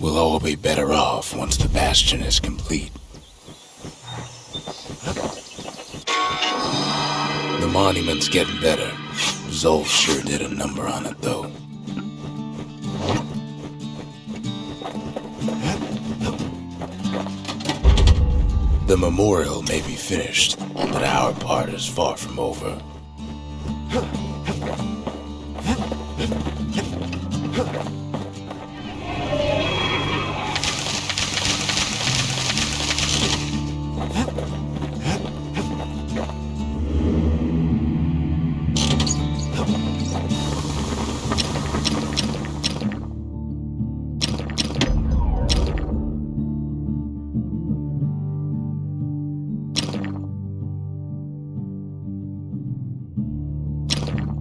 We'll all be better off once the Bastion is complete. The monument's getting better. Zolf sure did a number on it, though. The memorial may be finished, but our part is far from over.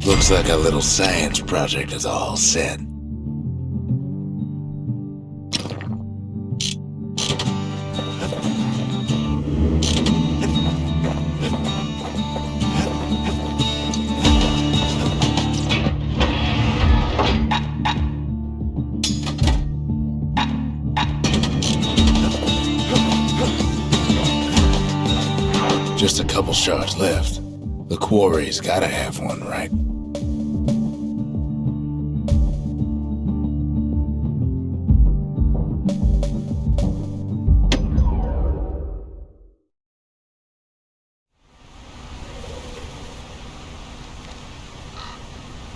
Looks like our little science project is all set. Just a couple shards left. The quarry's gotta have one, right?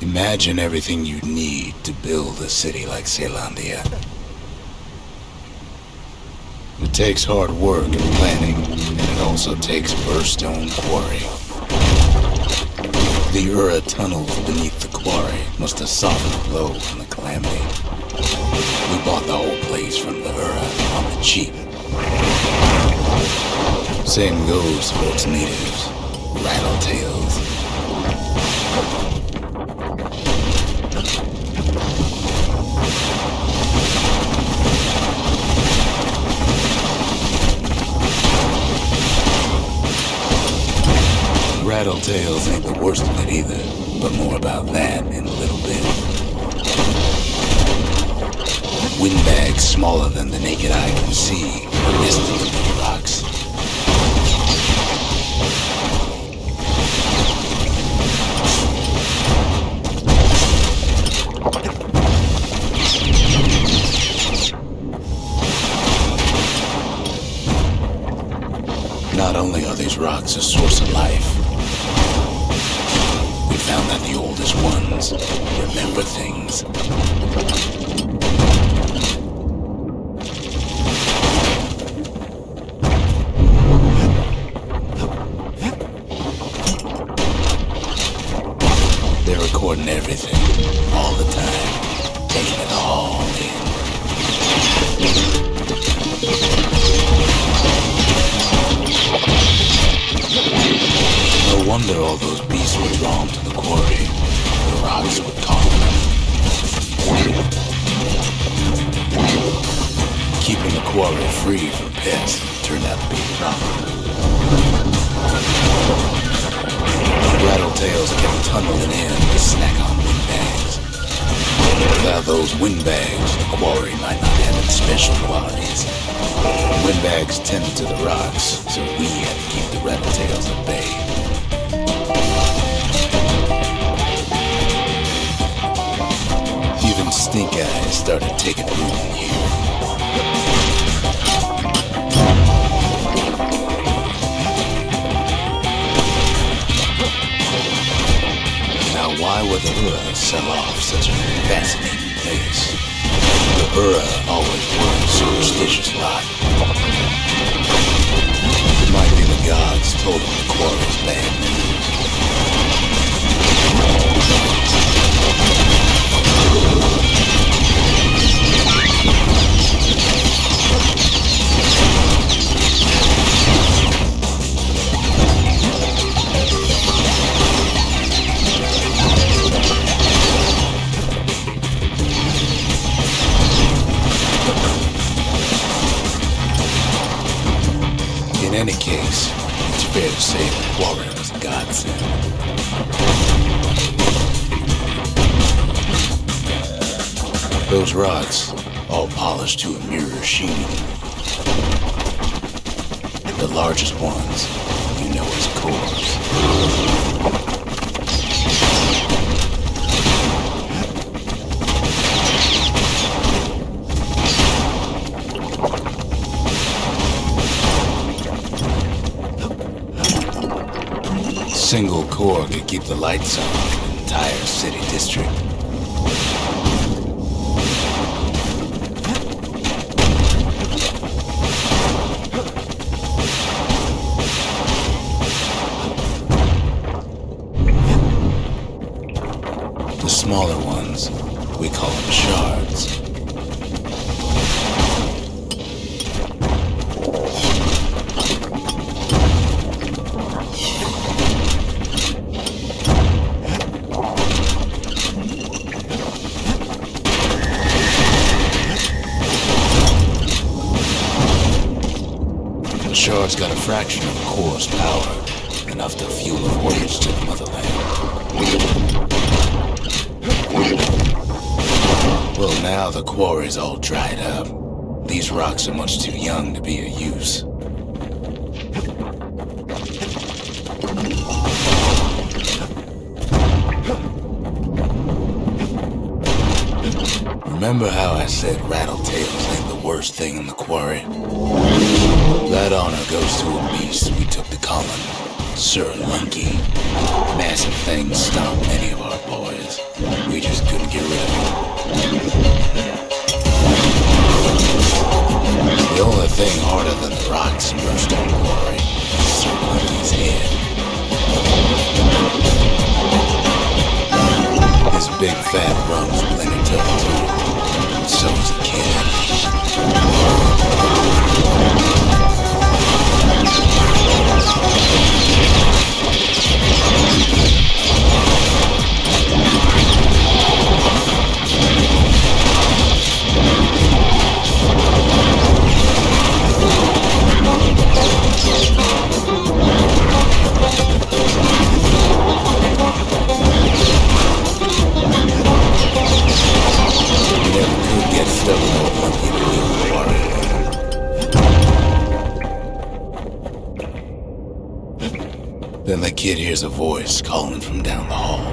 Imagine everything you'd need to build a city like Caelondia. It takes hard work and planning, and it also takes Burstone Quarry. The Ura tunnels beneath the quarry must have softened the blow from the calamity. We bought the whole place from the Ura on the cheap. Same goes for its natives, Rattletails. Rattletails ain't the worst of it either, but more about that in a little bit. Windbags smaller than the naked eye can see are distant from the rocks. Not only are these rocks a source of life, we found that the oldest ones remember things. They're recording everything, all the time, taking it all in. No wonder all those beasts were drawn to the quarry. The rocks would conquer them. Keeping the quarry free from pests turned out to be a problem. Rattletails kept tunneling in to snack on windbags. Without those windbags, the quarry might not have its special qualities. Windbags tended to the rocks, so we had to keep the Rattletails at bay. Even stink eyes started taking root in here. Now why would the Ura sell off such a fascinating place? The Ura always were a superstitious lot. It might be the gods told them the quarry's bad news. In any case, it's fair to say the quarry was a godsend. Those rocks, all polished to a mirror sheen. The largest ones, you know as cores. Single core could keep the lights on in an entire city district. The smaller ones, we call them shards. Shards got a fraction of a core's power, enough to fuel a voyage to the motherland. Well, now the quarry's all dried up. These rocks are much too young to be of use. Remember how I said rattletails ain't the worst thing in the quarry? That honor goes to a beast we took to Colin, Sir Lunky. Massive things stomped many of our boys. We just couldn't get rid of him. The only thing harder than the rocks in Bastion quarry is Sir Lunky's head. His big fat runs plenty tough too. So is the kid. Then the kid hears a voice calling from down the hall.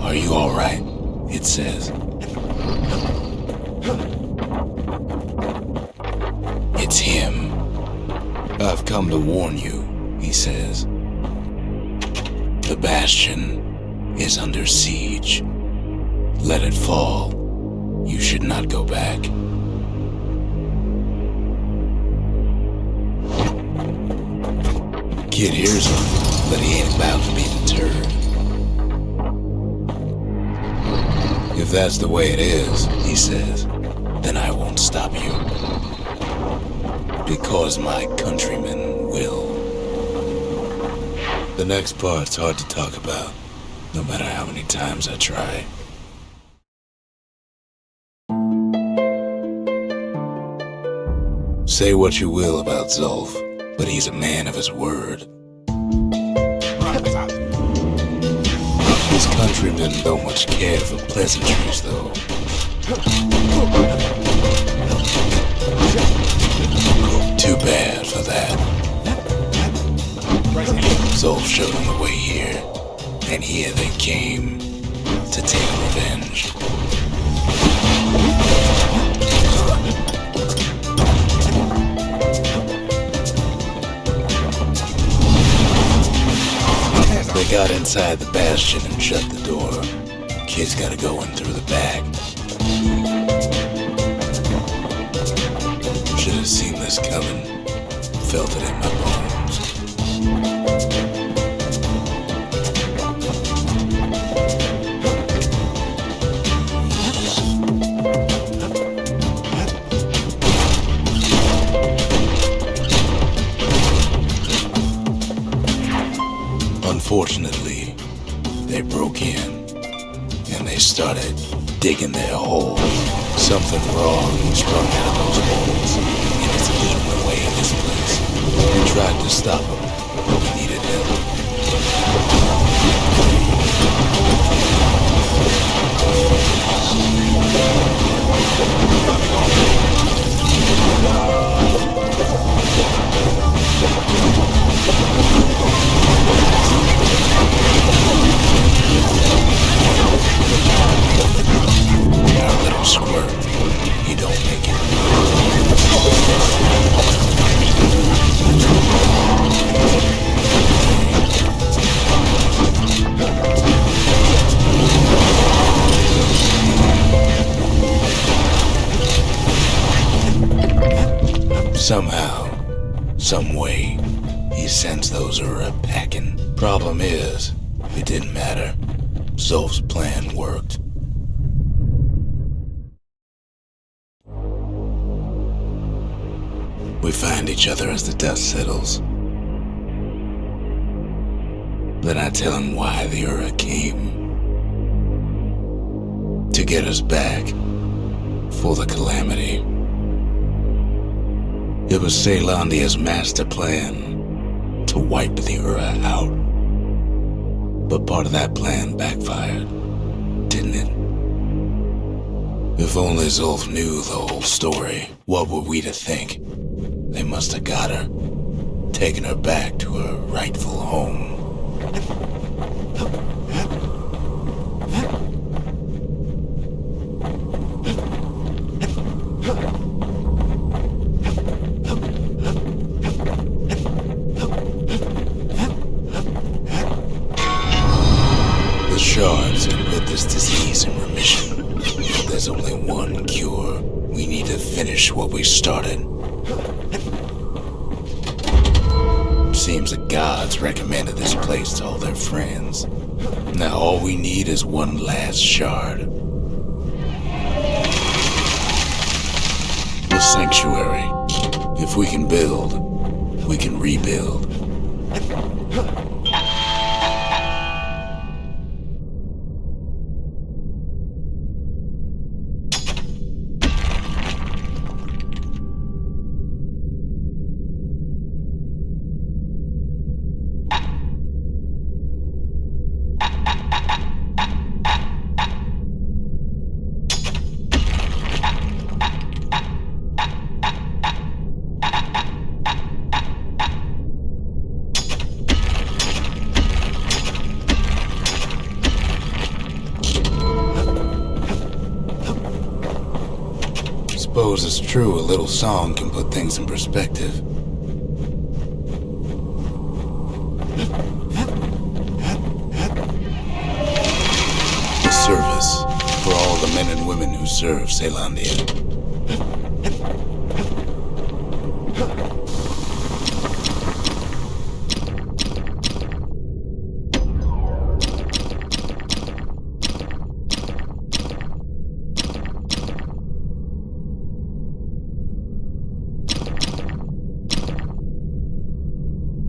"Are you all right?" it says. It's him. "I've come to warn you," he says. "The Bastion is under siege. Let it fall. You should not go back." Kid hears him, but he ain't about to be deterred. "If that's the way it is," he says, "then I won't stop you. Because my countrymen will." The next part's hard to talk about, no matter how many times I try. Say what you will about Zulf, but he's a man of his word. His countrymen don't much care for pleasantries, though. Too bad for that. Zulf showed them the way here, and here they came to take revenge. They got inside the Bastion and shut the door. Kid's gotta go in through the back. Should have seen this coming. Felt it in my bones. Unfortunately, they broke in, and they started digging their hole. Something wrong sprung out of those holes, and it's eating away at this place. We tried to stop them, but we needed help. Our little squirt, he don't make it. Somehow, some way, he sends those Ura packing. Problem is, it didn't matter. Zolf's plan worked. We find each other as the dust settles. Then I tell him why the Ura came. To get us back for the calamity. It was Caelondia's master plan to wipe the Ura out. But part of that plan backfired, didn't it? If only Zolf knew the whole story, what were we to think? They must have got her, taken her back to her rightful home. The shards can put this disease in remission, but there's only one cure. We need to finish what we started. Seems the gods recommended this place to all their friends. Now all we need is one last shard. The sanctuary. If we can build, we can rebuild. Suppose it's true, a little song can put things in perspective. The service for all the men and women who serve Caelondia.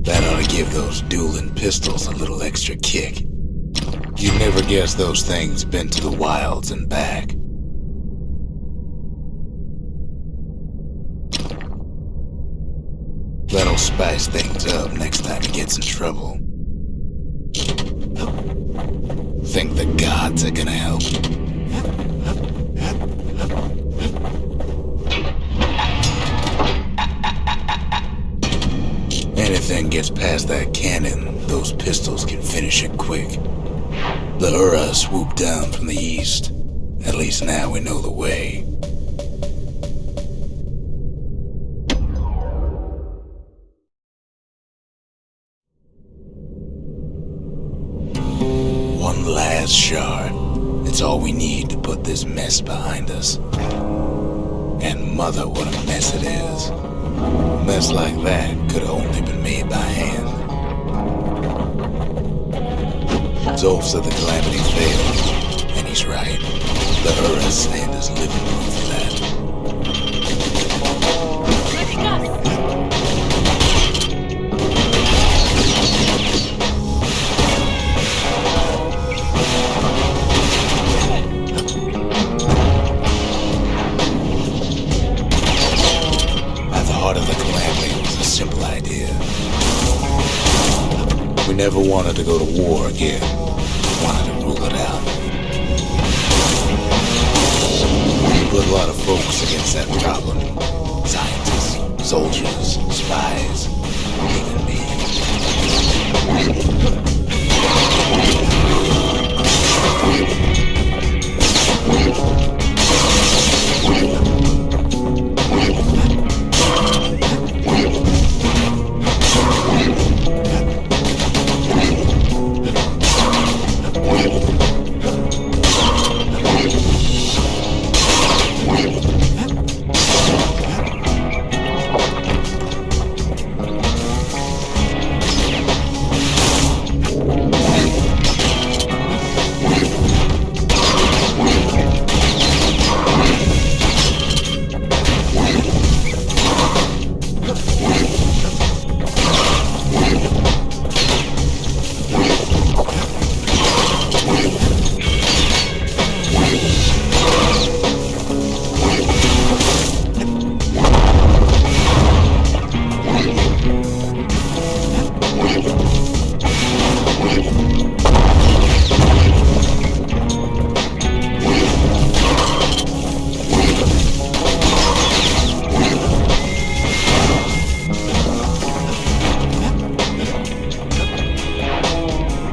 That ought to give those dueling pistols a little extra kick. You'd never guess those things been to the wilds and back. That'll spice things up next time he gets in trouble. Think the gods are gonna help? Anything gets past that cannon, those pistols can finish it quick. The Ura swooped down from the east. At least now we know the way. One last shard. It's all we need to put this mess behind us. And mother, what a mess it is. A mess like that could have only been made by hand. Zolf said the calamity failed, and he's right. The Ura stand as living proof of that. At the heart of the calamity was a simple idea. We never wanted to go to war again. Wanted to rule it out. put a lot of folks against that problem. Scientists, soldiers, spies, even me.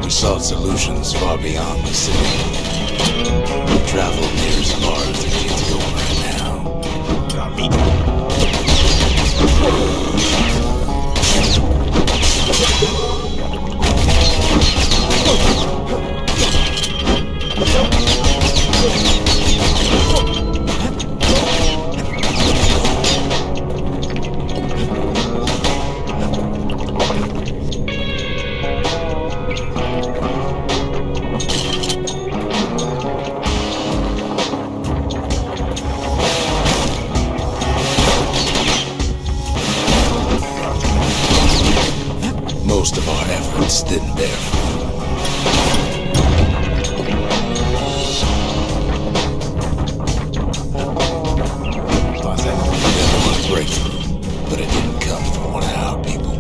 Sought solutions far beyond the city. Traveled near as far as the kids go right Most of our efforts didn't bear fruit. There was a breakthrough, but it didn't come from one of our people.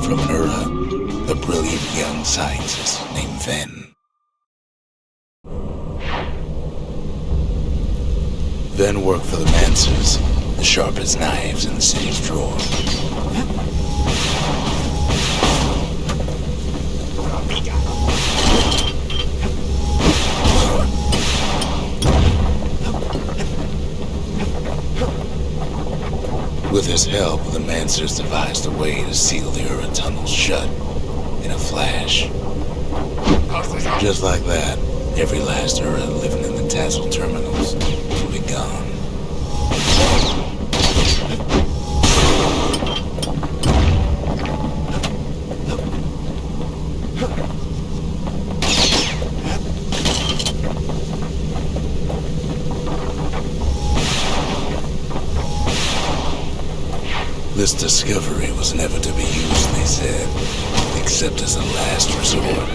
From a brilliant young scientist named Ven. Ven worked for the Mancers, the sharpest knives in the city's drawer. With his help, the Mancers devised a way to seal the Ura tunnel shut in a flash. Just like that, every last Ura living in the Tassel terminals will be gone. This discovery was never to be used, they said, except as a last resort.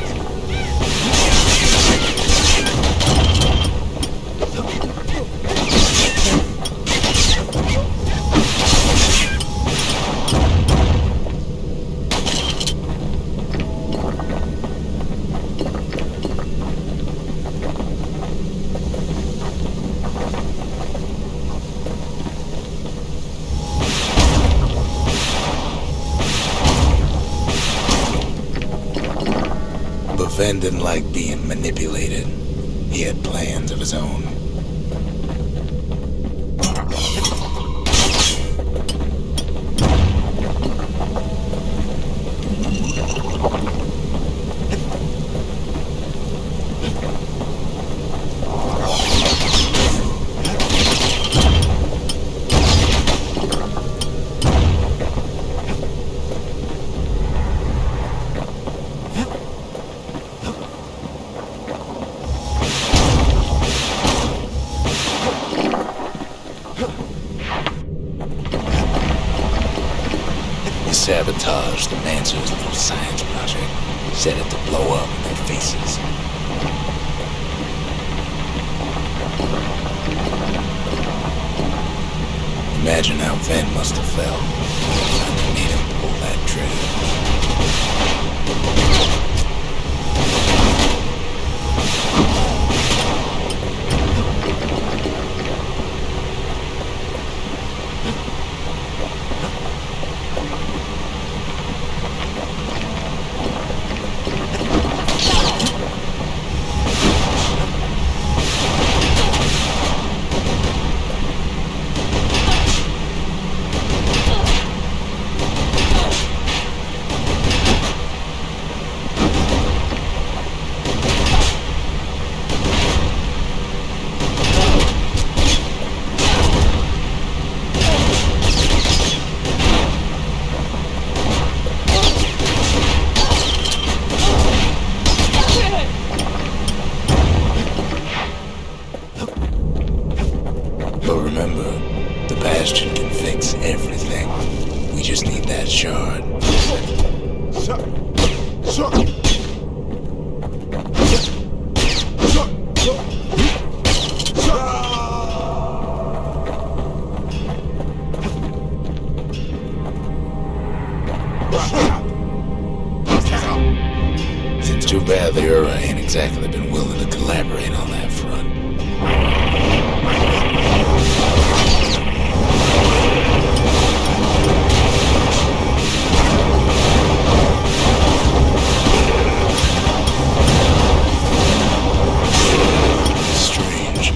But Ven didn't like being manipulated. He had plans of his own. sabotaged the Mancers' little science project, set it to blow up in their faces. Imagine how Ven must have felt when they made him pull that trigger. But remember, the Bastion can fix everything. We just need that shard. It's too bad the Ura ain't exactly been willing to collaborate on that front. Strange.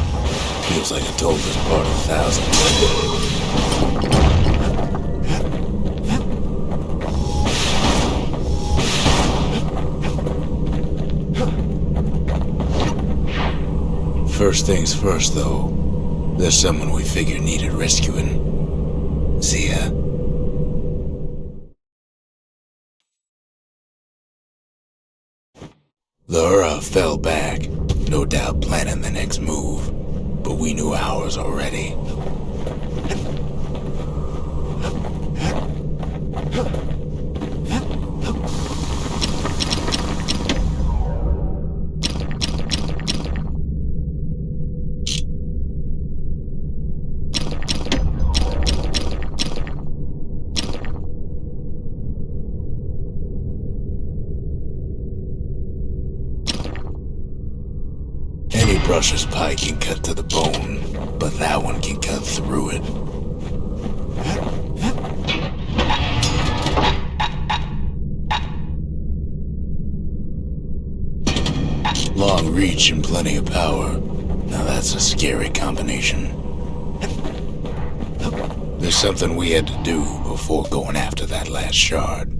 Feels like I told this part 1,000 times. First things first, though. There's someone we figured needed rescuing. Zia. The Ura fell back, no doubt planning the next move, but we knew ours already. Any brusher's pie can cut to the bone, but that one can cut through it. Long reach and plenty of power. Now that's a scary combination. There's something we had to do before going after that last shard.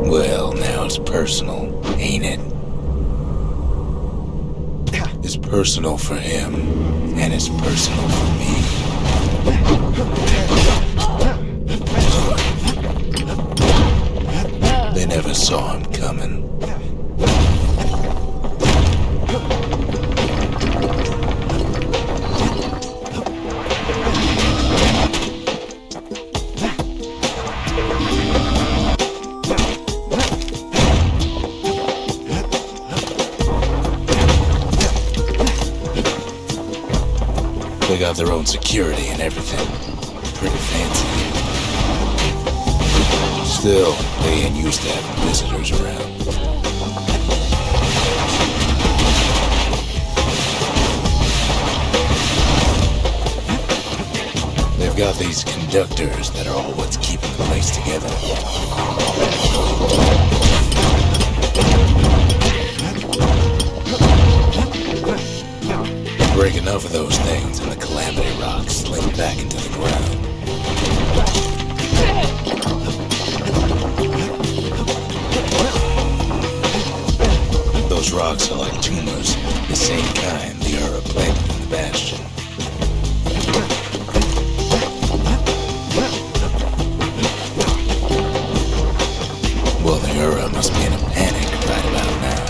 Well, now it's personal, ain't it? It's personal for him, and it's personal for me. They never saw him coming. They got their own security and everything. Pretty fancy. Still, they ain't used to having visitors around. They've got these conductors that are all what's keeping the place together. Break enough of those things and the Calamity rocks slink back into the ground. Those rocks are like tumors, the same kind the Ura planted in the Bastion. Well, the Ura must be in a panic right about now.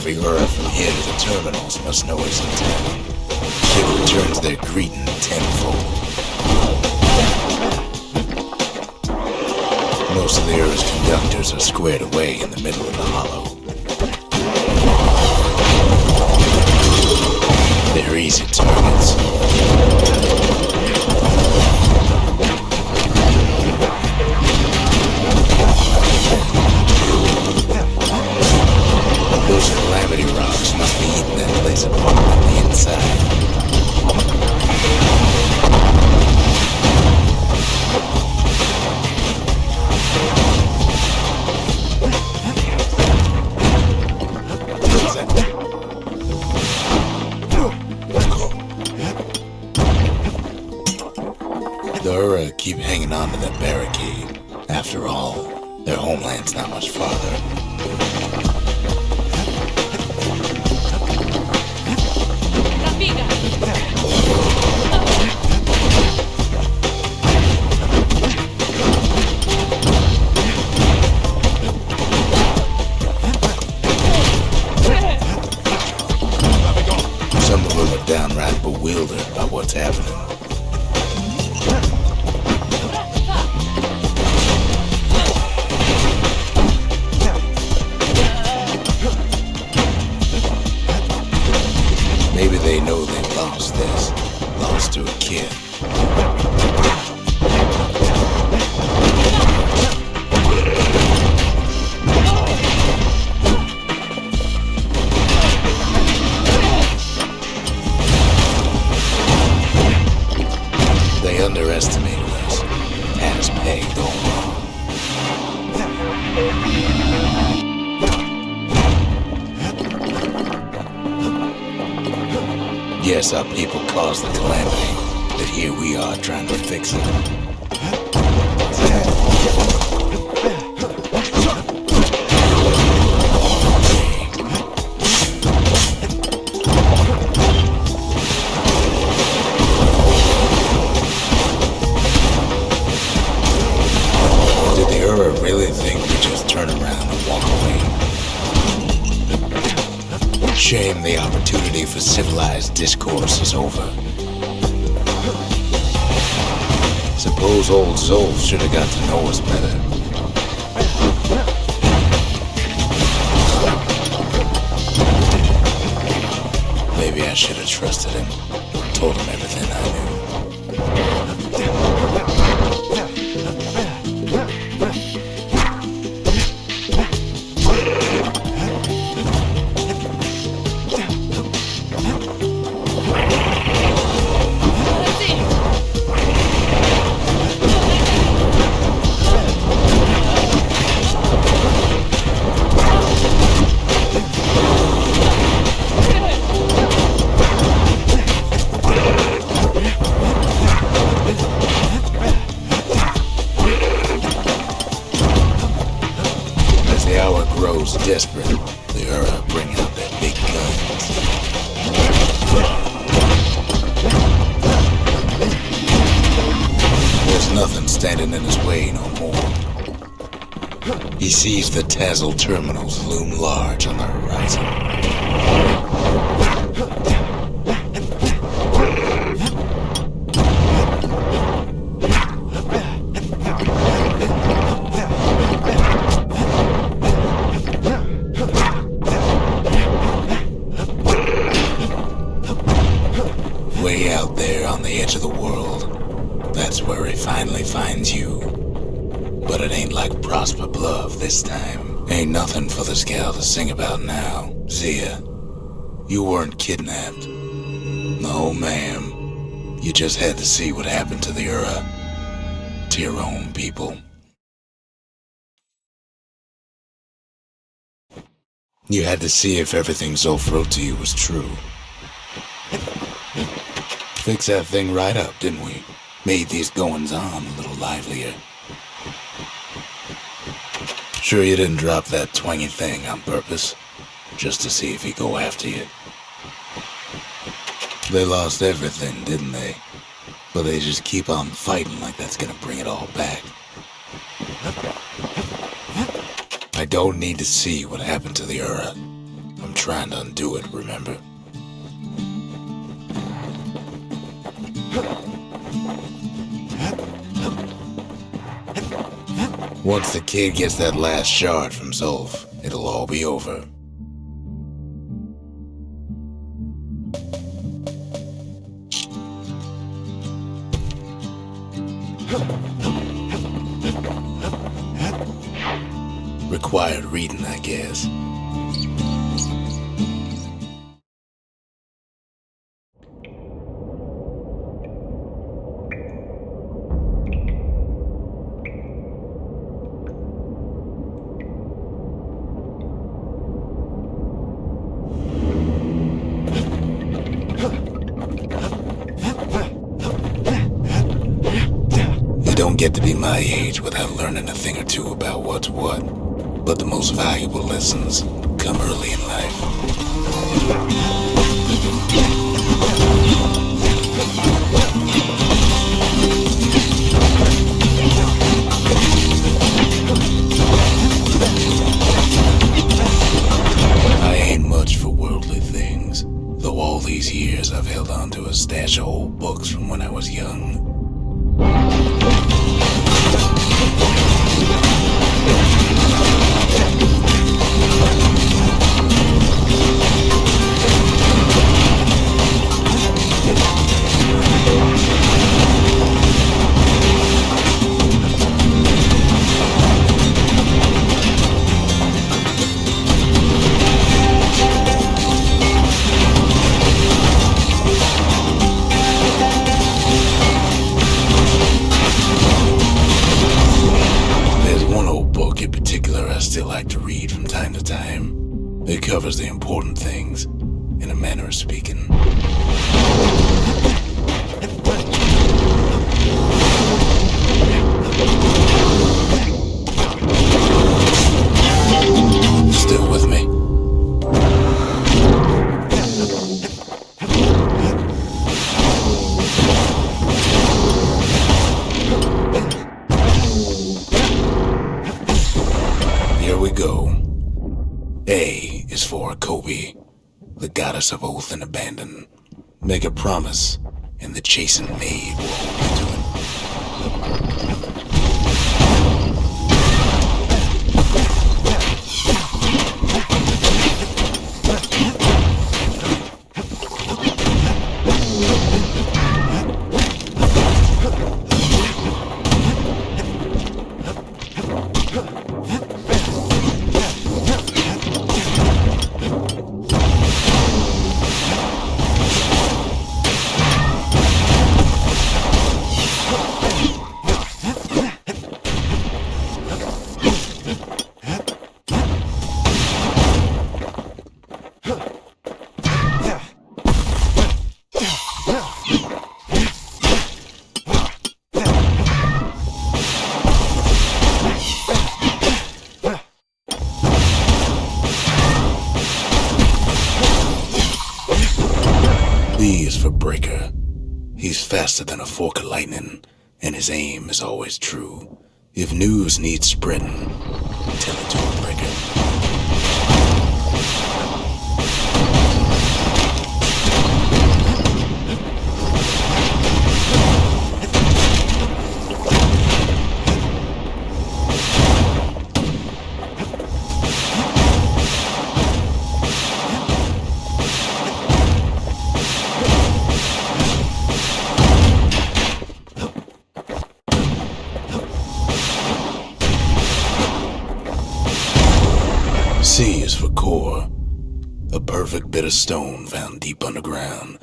every Ura from here to the terminals must know it's in town. It returns their greeting tenfold. Most of the Ura's conductors are squared away in the middle of the hollow. They're easy targets. Those calamity rocks must be eating that place apart from the inside. The Ura keep hanging on to that barricade. After all, their homeland's not much farther. Some of them are downright bewildered by what's happening. Maybe they know they've lost this, lost to a kid. They underestimated us, as pay gone wrong. Yes, our people caused the calamity, but here we are trying to fix it. Did the Ura really think we just turn around and walk away? Shame the opportunity for civilized discourse is over. Suppose old Zolf should have got to know us better. Maybe I should have trusted him, told him everything I knew. Grows desperate, the Ura bring out their big guns. There's nothing standing in his way no more. He sees the Tazzle terminals loom large on the horizon. Way out there on the edge of the world, that's where he finally finds you. But it ain't like Prosper Bluff this time. Ain't nothing for this gal to sing about now. Zia, you weren't kidnapped. No, ma'am. You just had to see what happened to the Ura. To your own people. You had to see if everything Zolf wrote to you was true. Fixed that thing right up, didn't we? Made these goings-on a little livelier. Sure you didn't drop that twangy thing on purpose? Just to see if he'd go after you? They lost everything, didn't they? But they just keep on fighting like that's gonna bring it all back. I don't need to see what happened to the Ura. I'm trying to undo it, remember? Once the kid gets that last shard from Zolf, it'll all be over. Required reading, I guess. You don't get to be my age without learning a thing or two about what's what. But the most valuable lessons come early in life. I ain't much for worldly things, though all these years I've held on to a stash of old books from when I was young. Still like to read from time to time. It covers the important things, in a manner of speaking. Still with me? Here we go. A is for Kobe, the goddess of oath and abandon. Make a promise, and the chastened maid will hold you to it. B is for Breaker. He's faster than a fork of lightning, and his aim is always true. If news needs spreading, tell it to a Breaker. C is for Core, a perfect bit of stone found deep underground.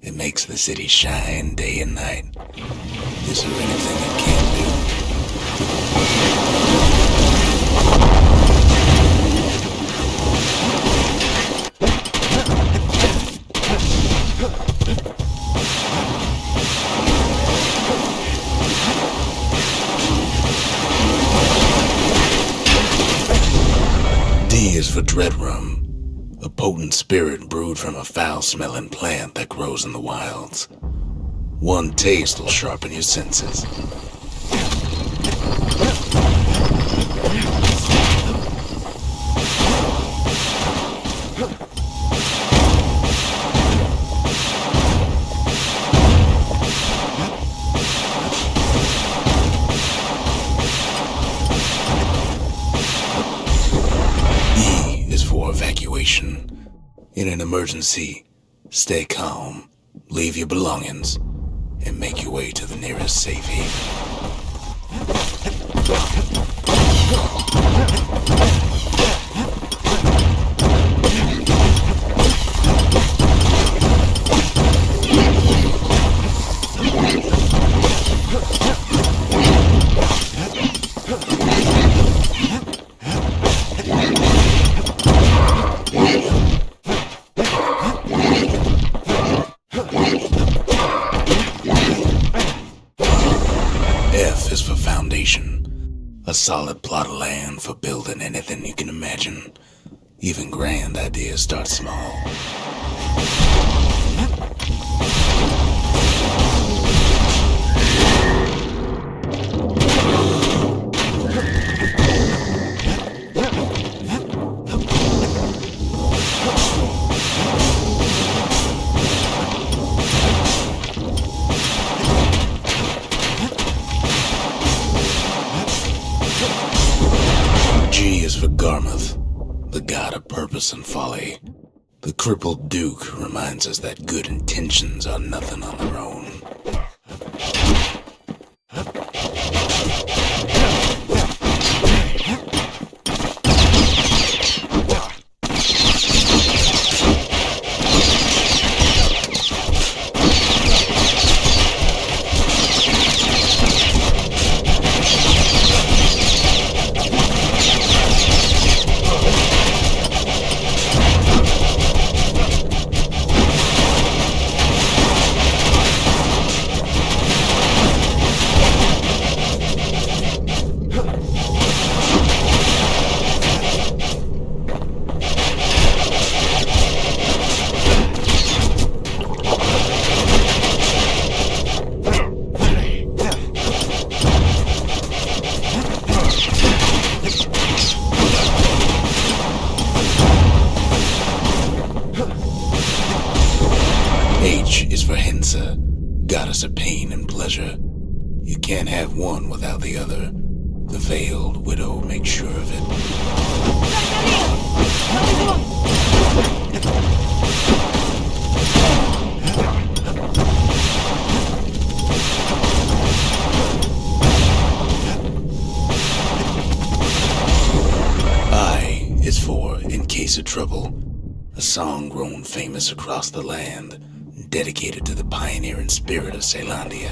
It makes the city shine day and night. Is there anything it can't do? D is for Dread Rum, a potent spirit brewed from a foul-smelling plant that grows in the wilds. One taste will sharpen your senses. situation. In an emergency, stay calm, leave your belongings, and make your way to the nearest safe haven. F is for foundation, a solid plot of land for building anything you can imagine. Even grand ideas start small. G is for Garmouth, the god of purpose and folly. The crippled Duke reminds us that good intentions are nothing on their own. H is for Hensa, goddess of pain and pleasure. You can't have one without the other. The veiled widow makes sure of it. I is for In Case of Trouble, a song grown famous across the land, dedicated to the pioneering spirit of Caelondia.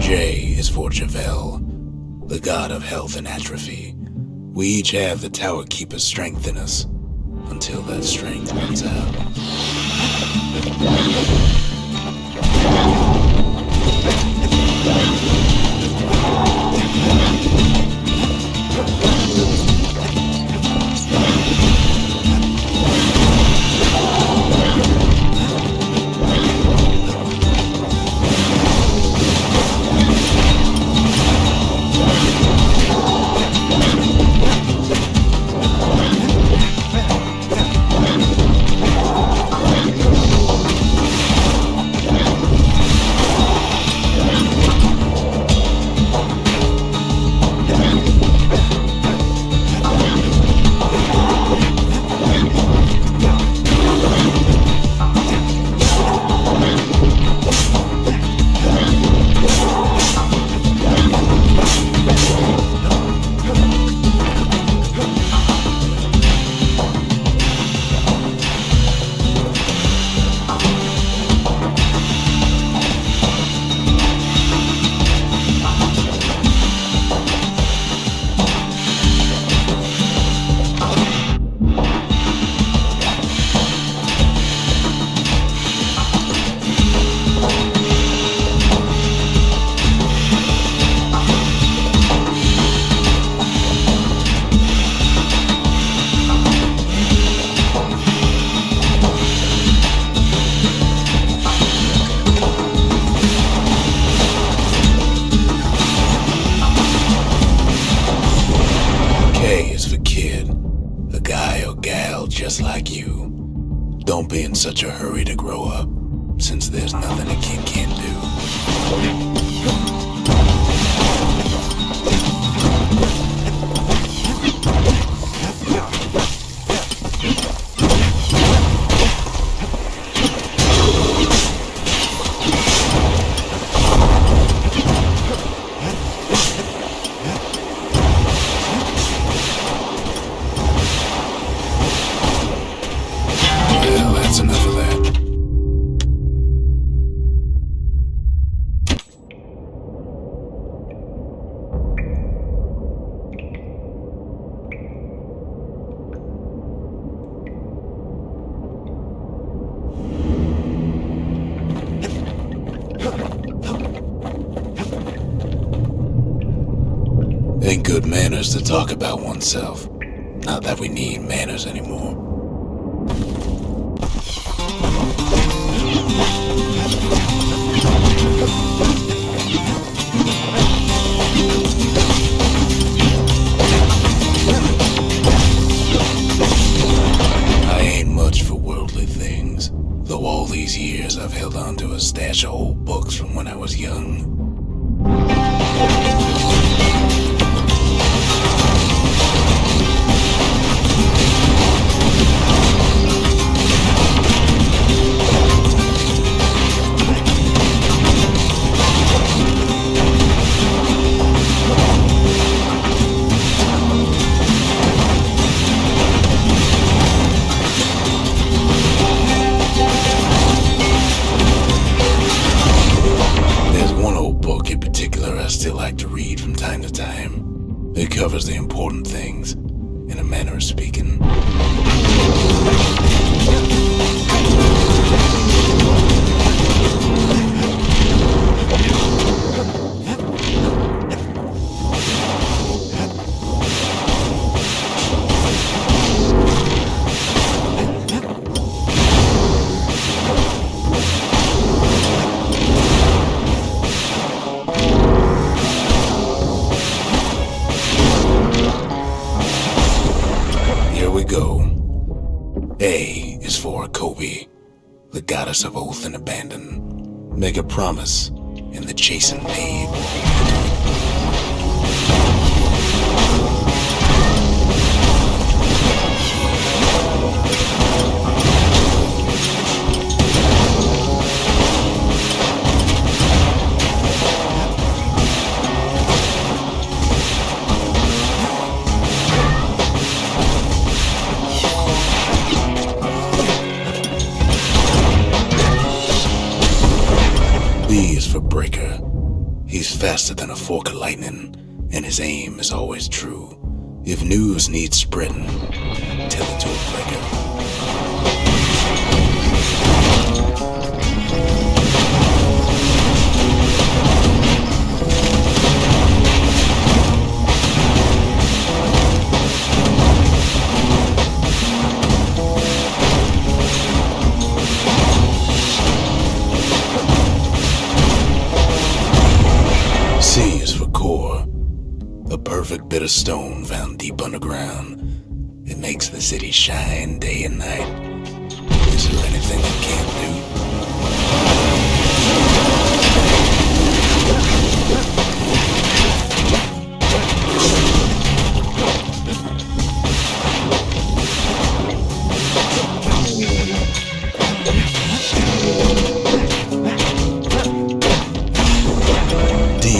J is for Javel, the god of health and atrophy. We each have the Tower Keeper's strength in us, until that strength runs out. you. Don't be in such a hurry to grow up, since there's nothing a kid can't do. Well, that's enough of that. Ain't good manners to talk about oneself. Not that we need manners anymore. I ain't much for worldly things, though all these years I've held on to a stash of old books from when I was young. Still like to read from time to time. It covers the important things, in a manner of speaking. Go. A is for Kobe, the goddess of oath and abandon. Make a promise, and the chastened maid B is for Breaker. He's faster than a fork of lightning, and his aim is always true. If news needs spreading, tell it to a Breaker. C is for Core, a perfect bit of stone found deep underground. It makes the city shine day and night. Is there anything it can't do?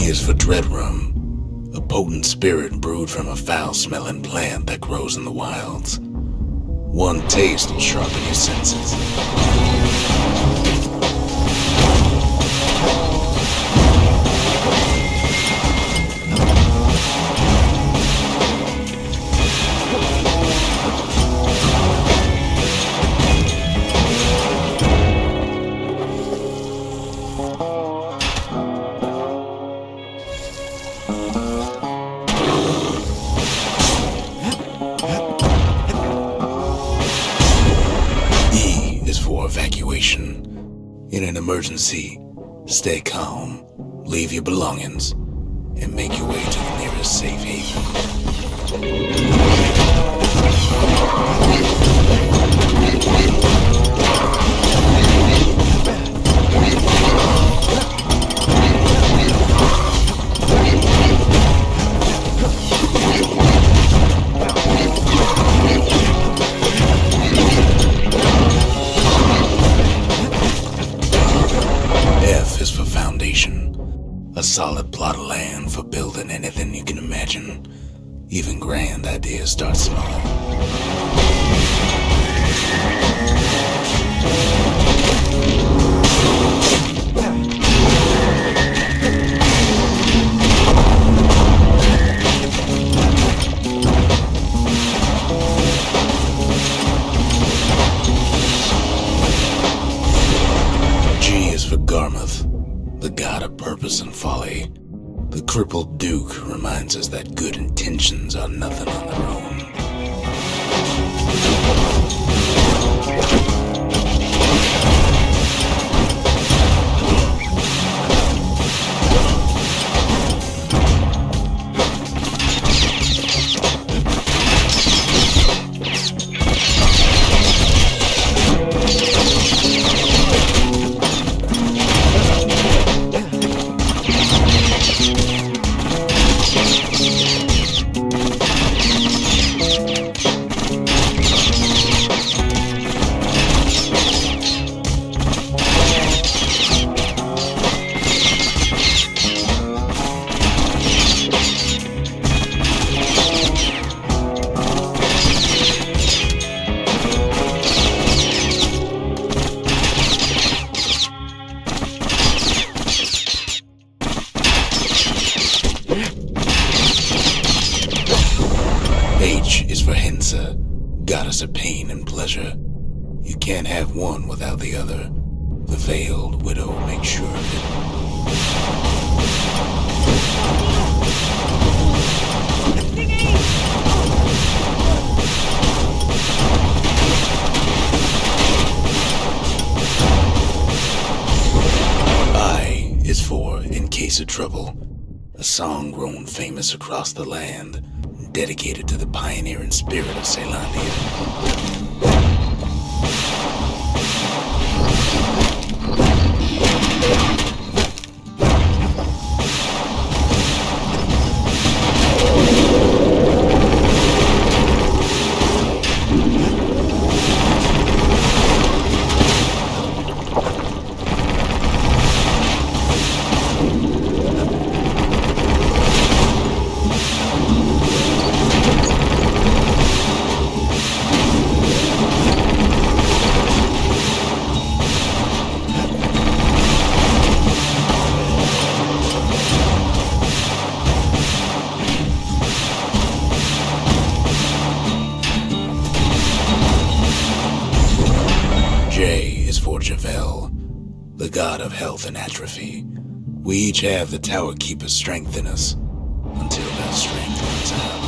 Is for Dread Rum, a potent spirit brewed from a foul-smelling plant that grows in the wilds. One taste will sharpen your senses. Evacuation. In an emergency, stay calm, leave your belongings, and make your way to the nearest safe haven. Even grand ideas start small. G is for Garmuth, the god of purpose and folly. The crippled Duke reminds us that good intentions are nothing on their own. H is for Hensa, goddess of pain and pleasure. You can't have one without the other. The veiled widow makes sure of it. I is for In Case of Trouble, a song grown famous across the land, dedicated to the pioneering spirit of Caelandia. J is for Javel, the god of health and atrophy. We each have the Tower Keeper's strength in us, until that strength runs out.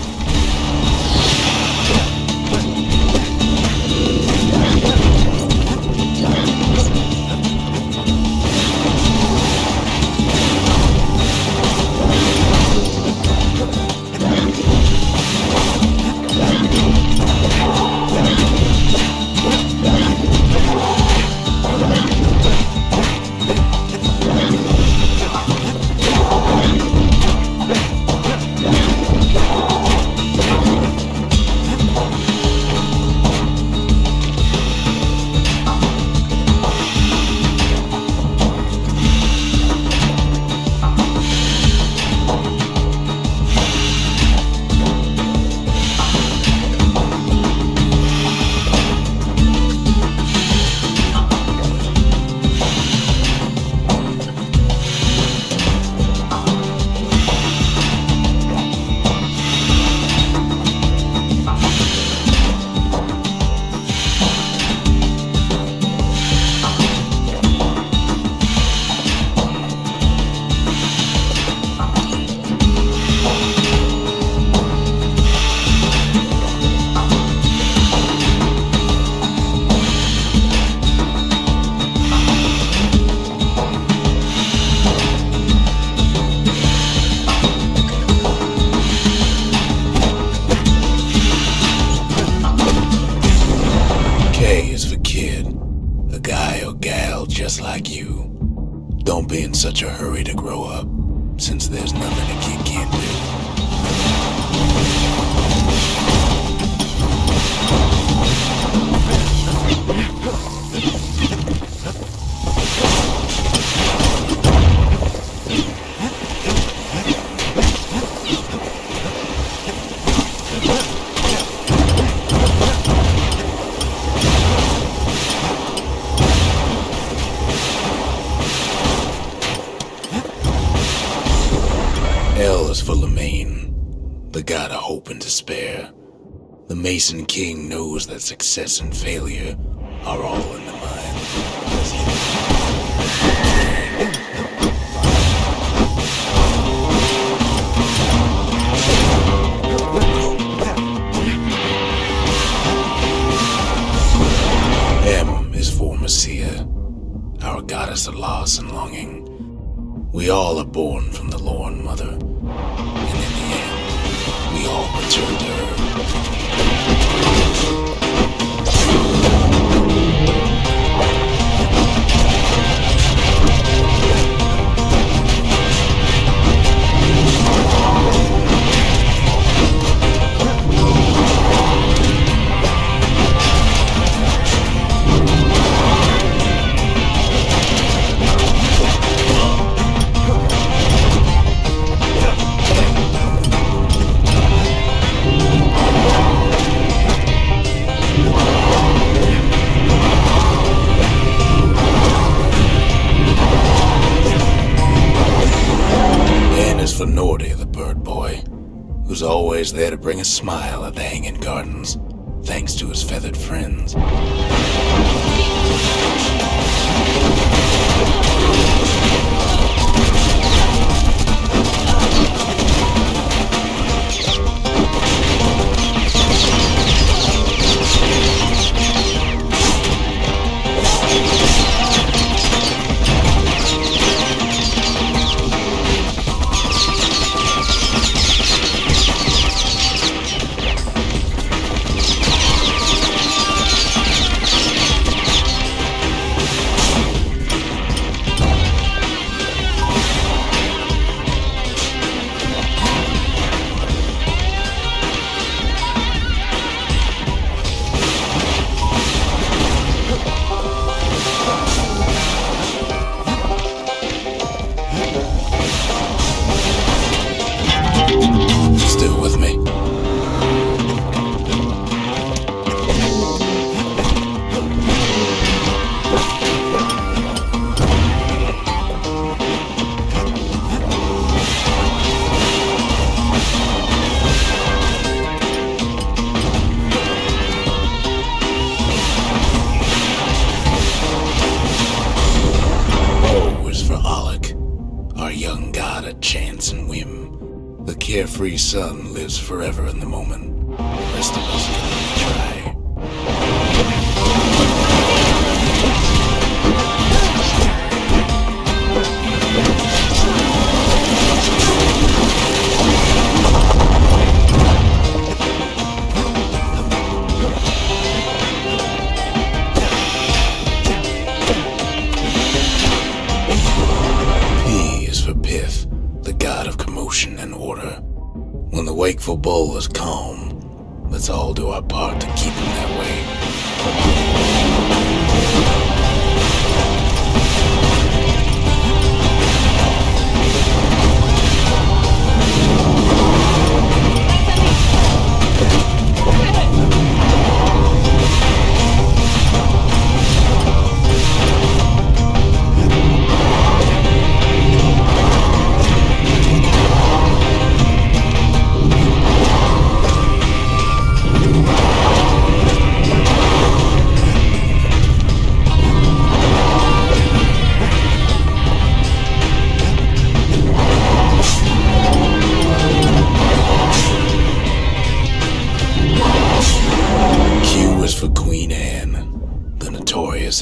Just like you. Don't be in such a hurry to grow up, since there's nothing a kid can't do. god of hope and despair. The Mason King knows that success and failure are all in the mind. M is for Messiah, our goddess of loss and longing. We all are born from the Lorn Mother, and in the end, we all return to her. For Nordy, the bird boy, who's always there to bring a smile at the Hanging Gardens, thanks to his feathered friends. Still with me? O is for Alec, our young god of chance and whim. The carefree son lives forever in the moment. The rest of us can only try. P is for Pith, the god of commotion and order. When the wakeful bull is calm, let's all do our part to keep him that way.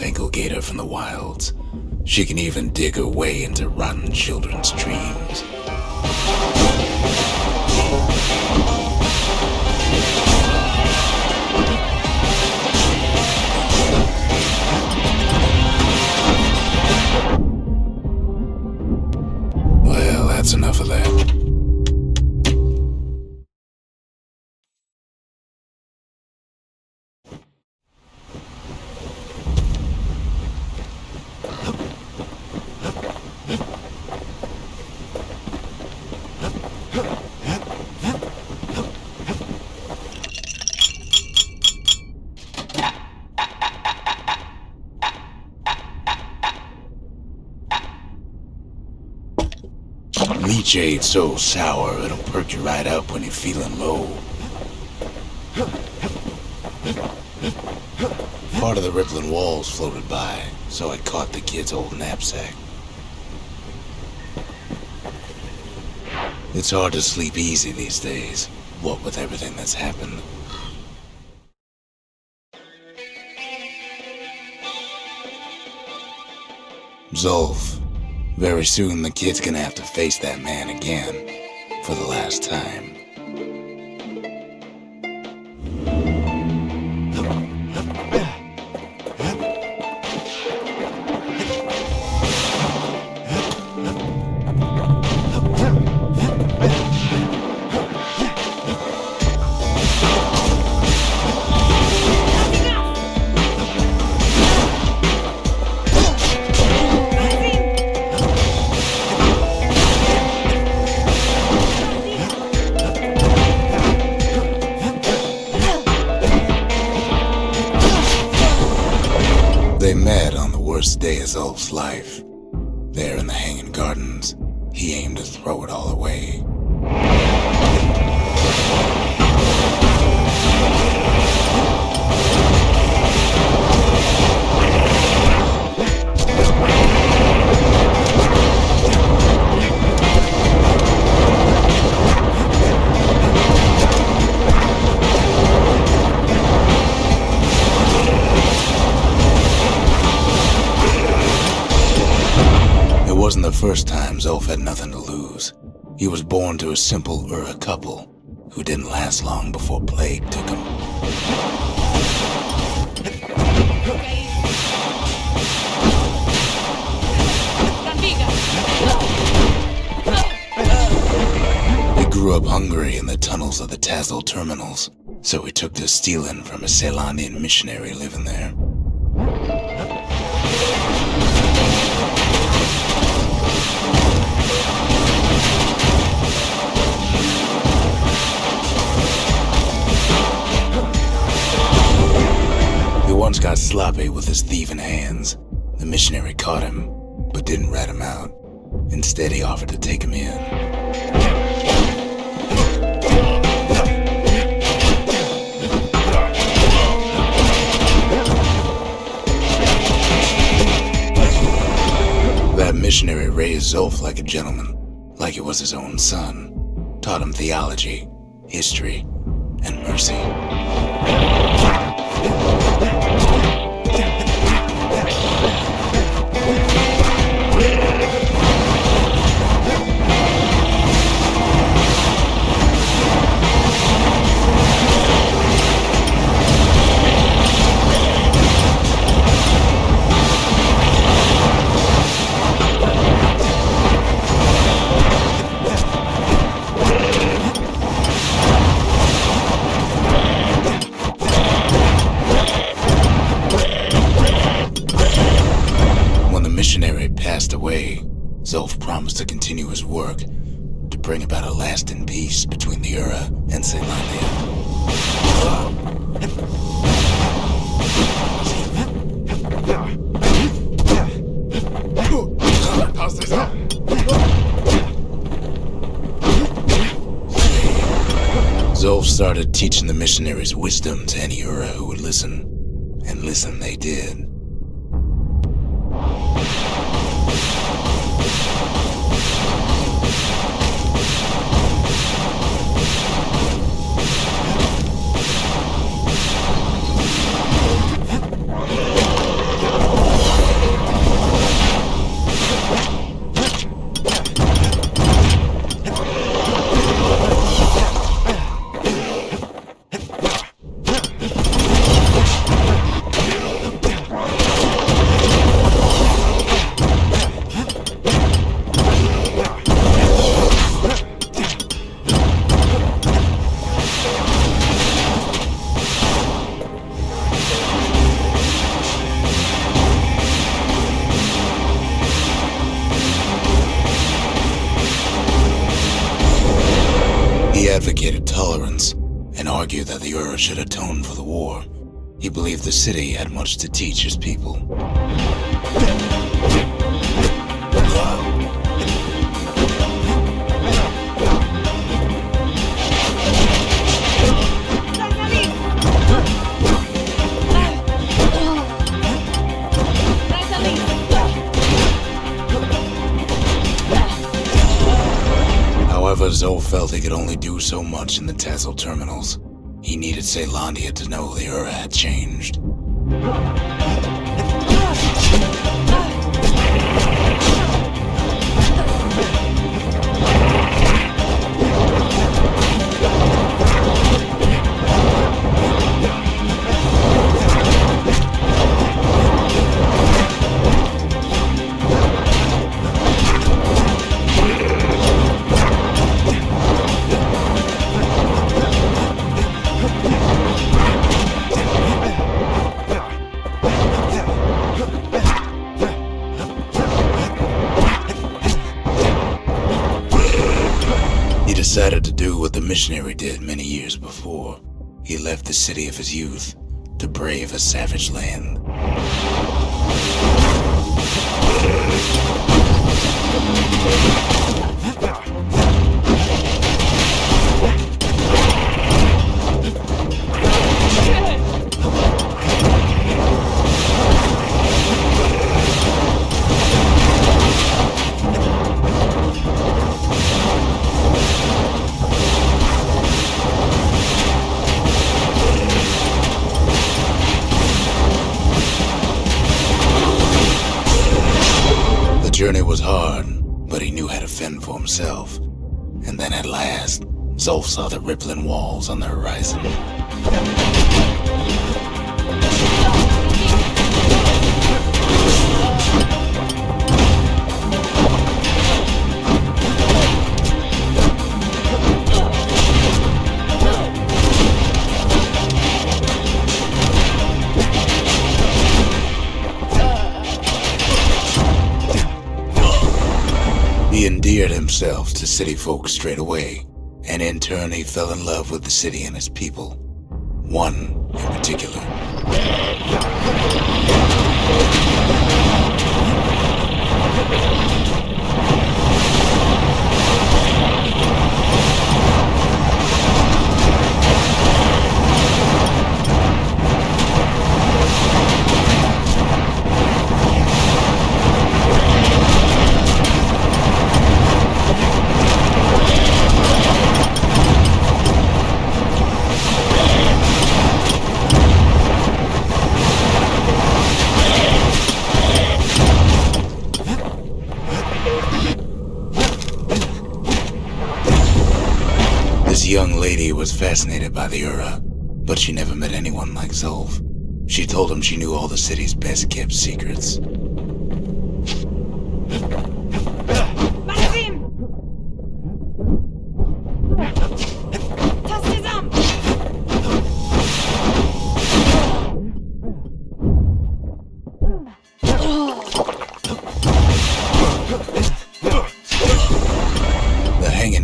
Ankle gator from the wilds. She can even dig her way into rotten children's dreams. Well, that's enough of that. leechade so sour it'll perk you right up when you're feeling low. Part of the rippling walls floated by, so I caught the kid's old knapsack. It's hard to sleep easy these days, what with everything that's happened. Zolf, very soon the kid's gonna have to face that man again, for the last time. They met on the worst day of Zolf's life. There in the Hanging Gardens, he aimed to throw it all away. It wasn't the first time Zolf had nothing to lose. He was born to a simple Ura couple who didn't last long before plague took him. He grew up hungry in the tunnels of the Tazil terminals, so he took to stealing from a Ceylonian missionary living there. He once got sloppy with his thieving hands. The missionary caught him, but didn't rat him out. Instead, he offered to take him in. That missionary raised Zolf like a gentleman, like it was his own son. Taught him theology, history, and mercy. Passed away, Zolf promised to continue his work to bring about a lasting peace between the Ura and Ceylonia. Zolf started teaching the missionaries wisdom to any Ura who would listen, and listen they did. He advocated tolerance and argued that the Ura should atone for the war. He believed the city had much to teach his people. Because Zol felt he could only do so much in the Tassel terminals, he needed Caelondia to know the Ura had changed. Decided to do what the missionary did many years before. He left the city of his youth to brave a savage land. The journey was hard, but he knew how to fend for himself. And then at last, Zolf saw the rippling walls on the horizon. He endeared himself to city folk straight away, and in turn he fell in love with the city and its people. One in particular. This young lady was fascinated by the Ura, but she never met anyone like Zolf. She told him she knew all the city's best kept secrets.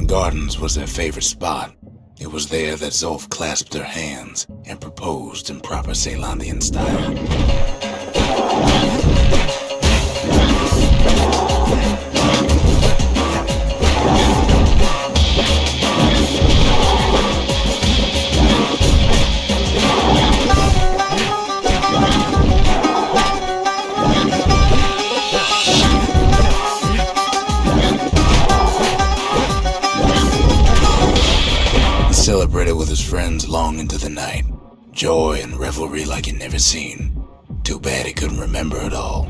Gardens was their favorite spot. It was there that Zolf clasped her hands and proposed in proper Caelondian style. Celebrated with his friends long into the night. Joy and revelry like he'd never seen. Too bad he couldn't remember it all.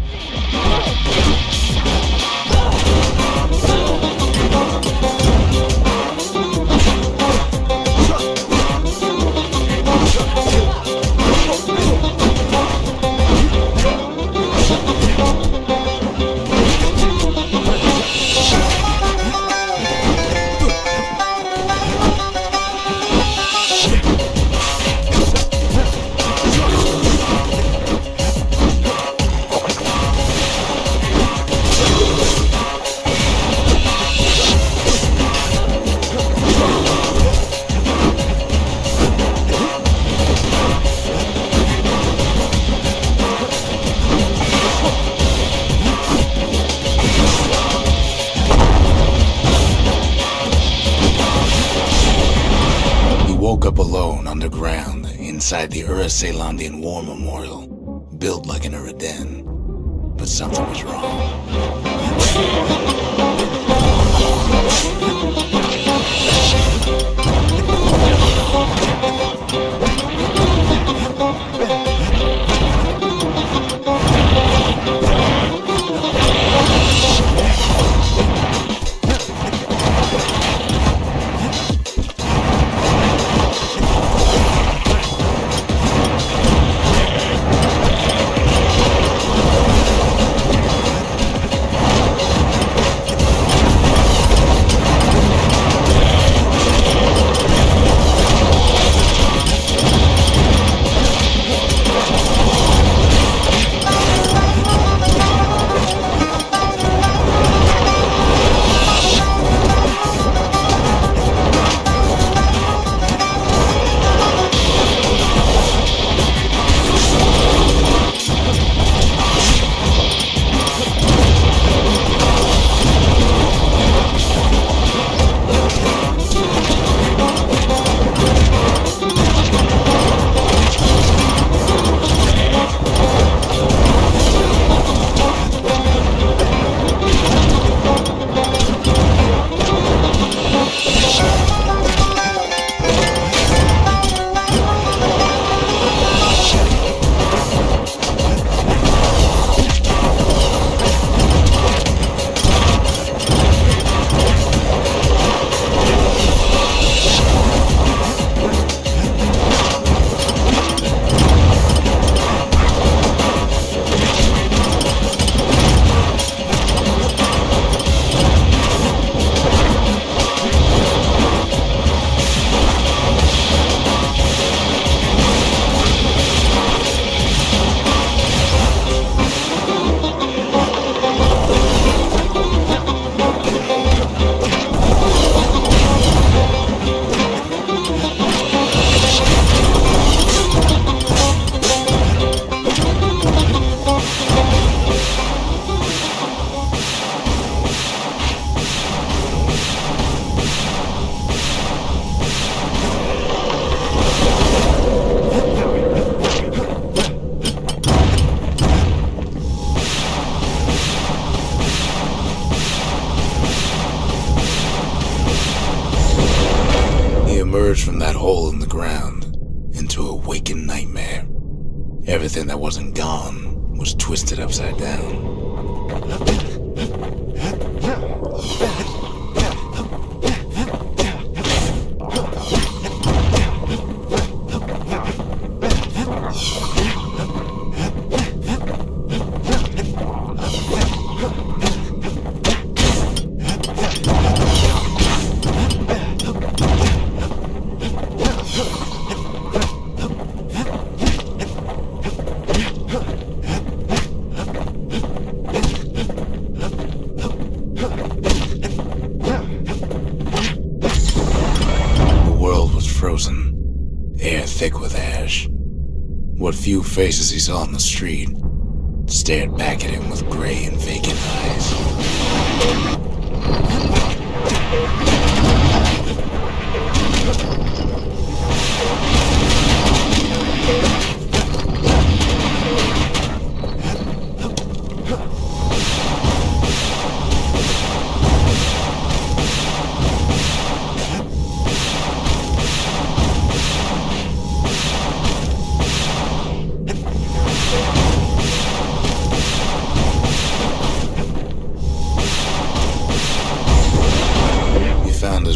Woke up alone underground inside the Ura Caelondian War Memorial, built like an Ura den. But something was wrong. ground into a waking nightmare. Everything that wasn't gone was twisted upside down. Frozen, air thick with ash. What few faces he saw on the street stared back at him with gray and vacant eyes.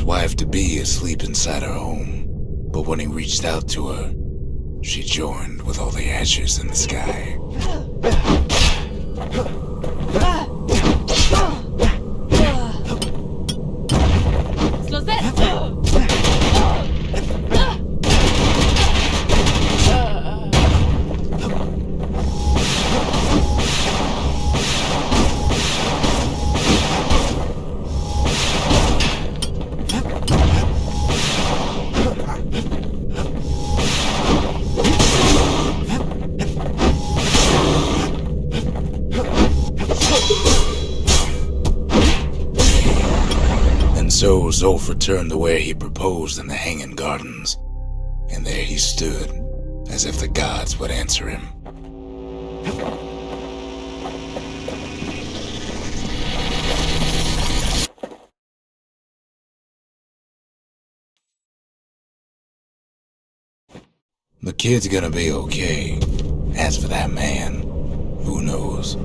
Wife-to-be asleep inside her home, but when he reached out to her, she joined with all the ashes in the sky. So Zolf returned to where he proposed in the Hanging Gardens, and there he stood, as if the gods would answer him. The kid's gonna be okay. As for that man, who knows?